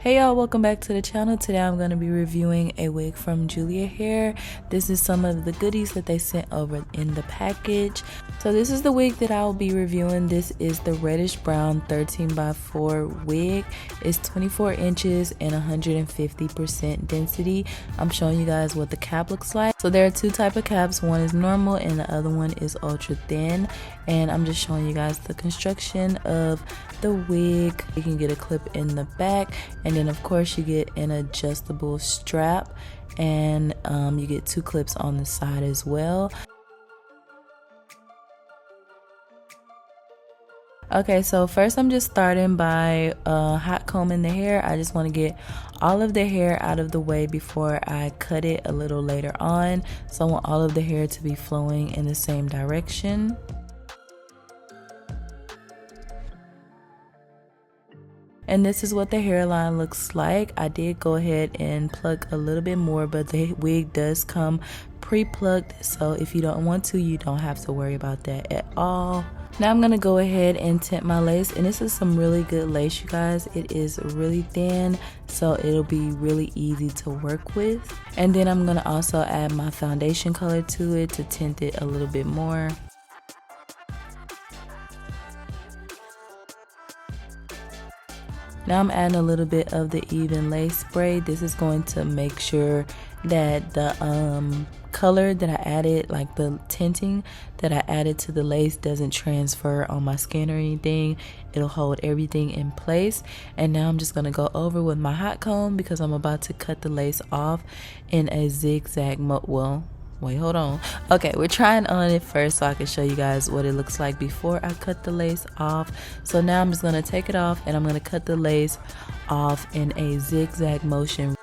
Hey y'all, welcome back to the channel. Today I'm going to be reviewing a wig from Julia Hair. This is some of the goodies that they sent over in the package. So this is the wig that I will be reviewing. This is the Reddish Brown 13x4 wig. It's 24 inches and 150% density. I'm showing you guys what the cap looks like. So there are two types of caps. One is normal and the other one is ultra thin. And I'm just showing you guys the construction of the wig. You can get a clip in the back, and then of course you get an adjustable strap, and you get two clips on the side as well. Okay, so first I'm just starting by hot combing the hair. I just want to get all of the hair out of the way before I cut it a little later on. So I want all of the hair to be flowing in the same direction. And this is what the hairline looks like. I did go ahead and pluck a little bit more, but the wig does come pre-plucked, so if you don't want to, you don't have to worry about that at all. Now I'm gonna go ahead and tint my lace, and this is some really good lace, you guys. It is really thin, so it'll be really easy to work with. And then I'm gonna also add my foundation color to it to tint it a little bit more. Now I'm adding a little bit of the even lace spray. This is going to make sure that the color that I added, like the tinting that I added to the lace, doesn't transfer on my skin or anything. It'll hold everything in place. And now I'm just going to go over with my hot comb because I'm about to cut the lace off in a zigzag wait, hold on. Okay, we're trying on it first so I can show you guys what it looks like before I cut the lace off. So now I'm just gonna take it off and I'm gonna cut the lace off in a zigzag motion.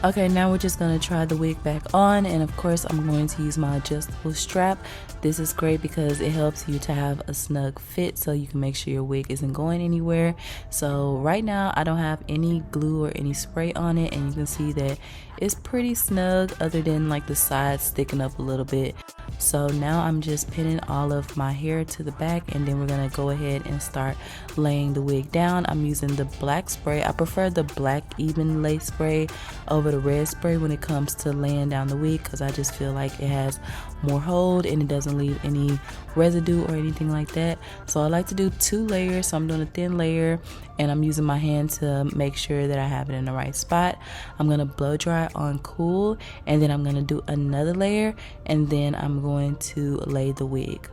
Okay, now we're just going to try the wig back on, and of course I'm going to use my adjustable strap. This is great because it helps you to have a snug fit so you can make sure your wig isn't going anywhere. So right now I don't have any glue or any spray on it, and you can see that it's pretty snug other than like the sides sticking up a little bit. So now I'm just pinning all of my hair to the back, and then we're going to go ahead and start laying the wig down. I'm using the black spray. I prefer the black even lace spray over the red spray when it comes to laying down the wig because I just feel like it has more hold and it doesn't leave any residue or anything like that. So I like to do 2 layers. So I'm doing a thin layer and I'm using my hand to make sure that I have it in the right spot. I'm going to blow dry on cool, and then I'm going to do another layer, and then I'm going to lay the wig.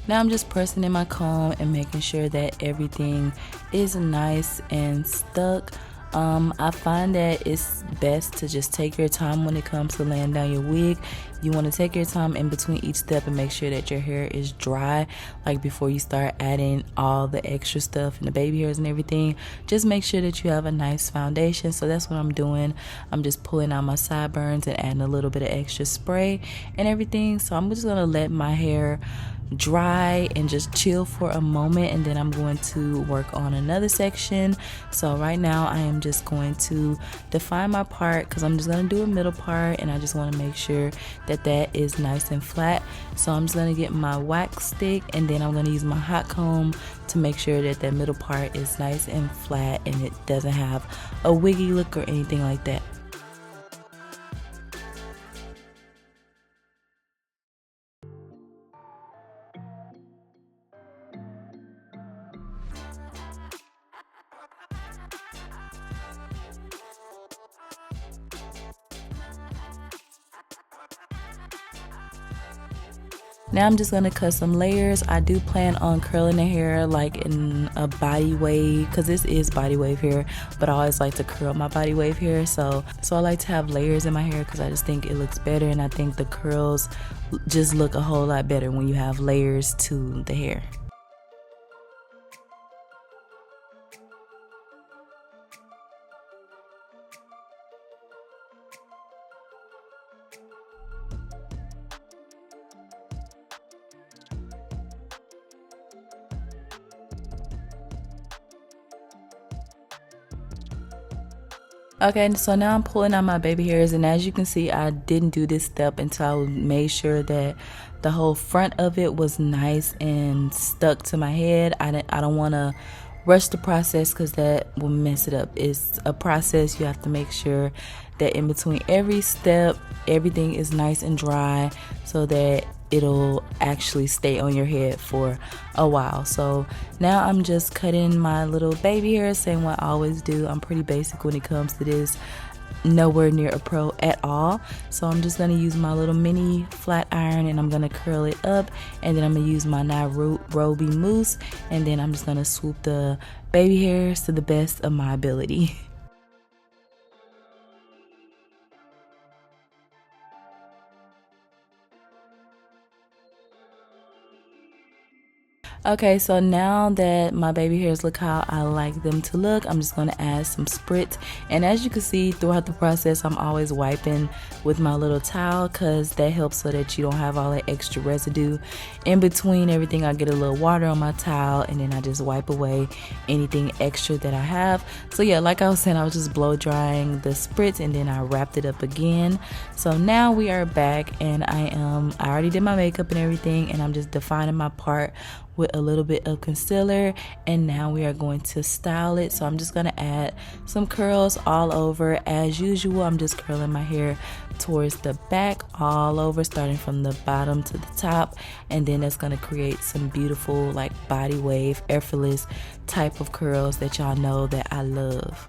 Now I'm just pressing in my comb and making sure that everything is nice and stuck. I find that it's best to just take your time when it comes to laying down your wig. You want to take your time in between each step and make sure that your hair is dry, like before you start adding all the extra stuff and the baby hairs and everything. Just make sure that you have a nice foundation. So that's what I'm doing. I'm just pulling out my sideburns and adding a little bit of extra spray and everything. So I'm just going to let my hair dry and just chill for a moment, and then I'm going to work on another section. So right now I am just going to define my part because I'm just going to do a middle part, and I just want to make sure that that is nice and flat. So I'm just going to get my wax stick, and then I'm going to use my hot comb to make sure that that middle part is nice and flat and it doesn't have a wiggy look or anything like that. Now I'm just gonna cut some layers. I do plan on curling the hair like in a body wave, because this is body wave hair, but I always like to curl my body wave hair. So I like to have layers in my hair because I just think it looks better, and I think the curls just look a whole lot better when you have layers to the hair. Okay, so now I'm pulling out my baby hairs, and as you can see, I didn't do this step until I made sure that the whole front of it was nice and stuck to my head. I don't want to rush the process because that will mess it up. It's a process. You have to make sure that in between every step, everything is nice and dry so that it'll actually stay on your head for a while. So now I'm just cutting my little baby hair, same what I always do. I'm pretty basic when it comes to this, nowhere near a pro at all. So I'm just gonna use my little mini flat iron, and I'm gonna curl it up, and then I'm gonna use my Nairobi mousse, and then I'm just gonna swoop the baby hairs to the best of my ability. Okay, so now that my baby hairs look how I like them to look, I'm just going to add some spritz. And as you can see throughout the process, I'm always wiping with my little towel because that helps so that you don't have all that extra residue. In between everything, I get a little water on my towel, and then I just wipe away anything extra that I have. So yeah, like I was saying, I was just blow drying the spritz, and then I wrapped it up again. So now we are back, and I already did my makeup and everything, and I'm just defining my part with a little bit of concealer, and now we are going to style it. So I'm just going to add some curls all over. As usual, I'm just curling my hair towards the back all over, starting from the bottom to the top, and then that's going to create some beautiful like body wave, effortless type of curls that y'all know that I love.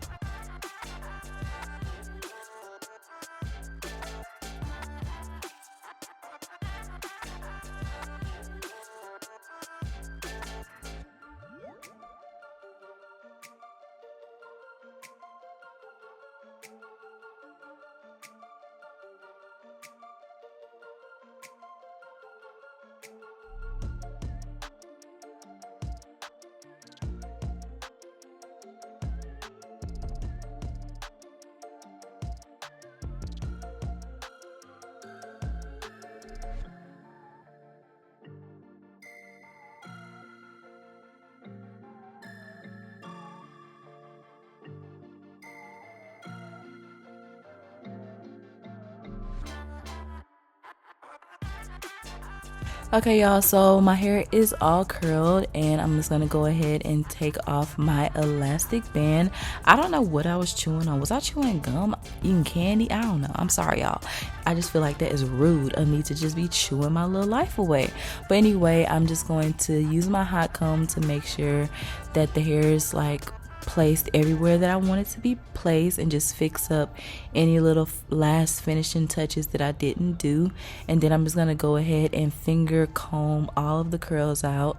Okay, y'all, so my hair is all curled, and I'm just gonna go ahead and take off my elastic band. I don't know what I was chewing on. Was I chewing gum, eating candy? I don't know. I'm sorry, y'all. I just feel like that is rude of me to just be chewing my little life away. But anyway, I'm just going to use my hot comb to make sure that the hair is like placed everywhere that I want it to be placed, and just fix up any little last finishing touches that I didn't do. And then I'm just gonna go ahead and finger comb all of the curls out.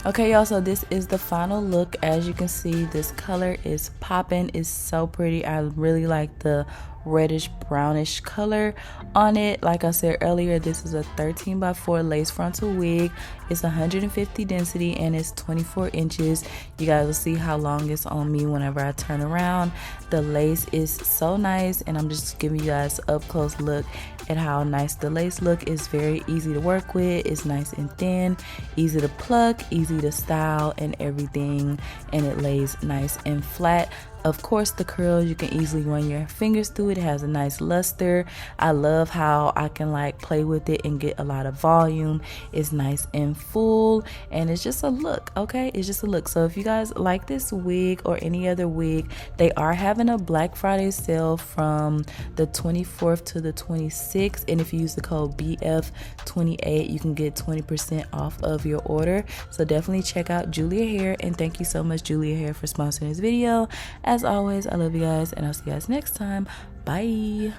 Okay, y'all, so this is the final look. As you can see, this color is popping. It's so pretty. I really like the reddish brownish color on it. Like I said earlier, this is a 13x4 lace frontal wig. It's 150 density, and it's 24 inches. You guys will see how long it's on me whenever I turn around. The lace is so nice, and I'm just giving you guys an up close look at how nice the lace look. Is very easy to work with. It's nice and thin, easy to pluck, easy to style and everything, and it lays nice and flat. Of course, the curls, you can easily run your fingers through it. It has a nice luster. I love how I can like play with it and get a lot of volume. It's nice and full, and it's just a look, okay? It's just a look. So if you guys like this wig or any other wig, they are having a Black Friday sale from the 24th to the 26th, and if you use the code BF28, you can get 20% off of your order. So definitely check out Julia Hair, and thank you so much, Julia Hair, for sponsoring this video. As always, I love you guys, and I'll see you guys next time. Bye.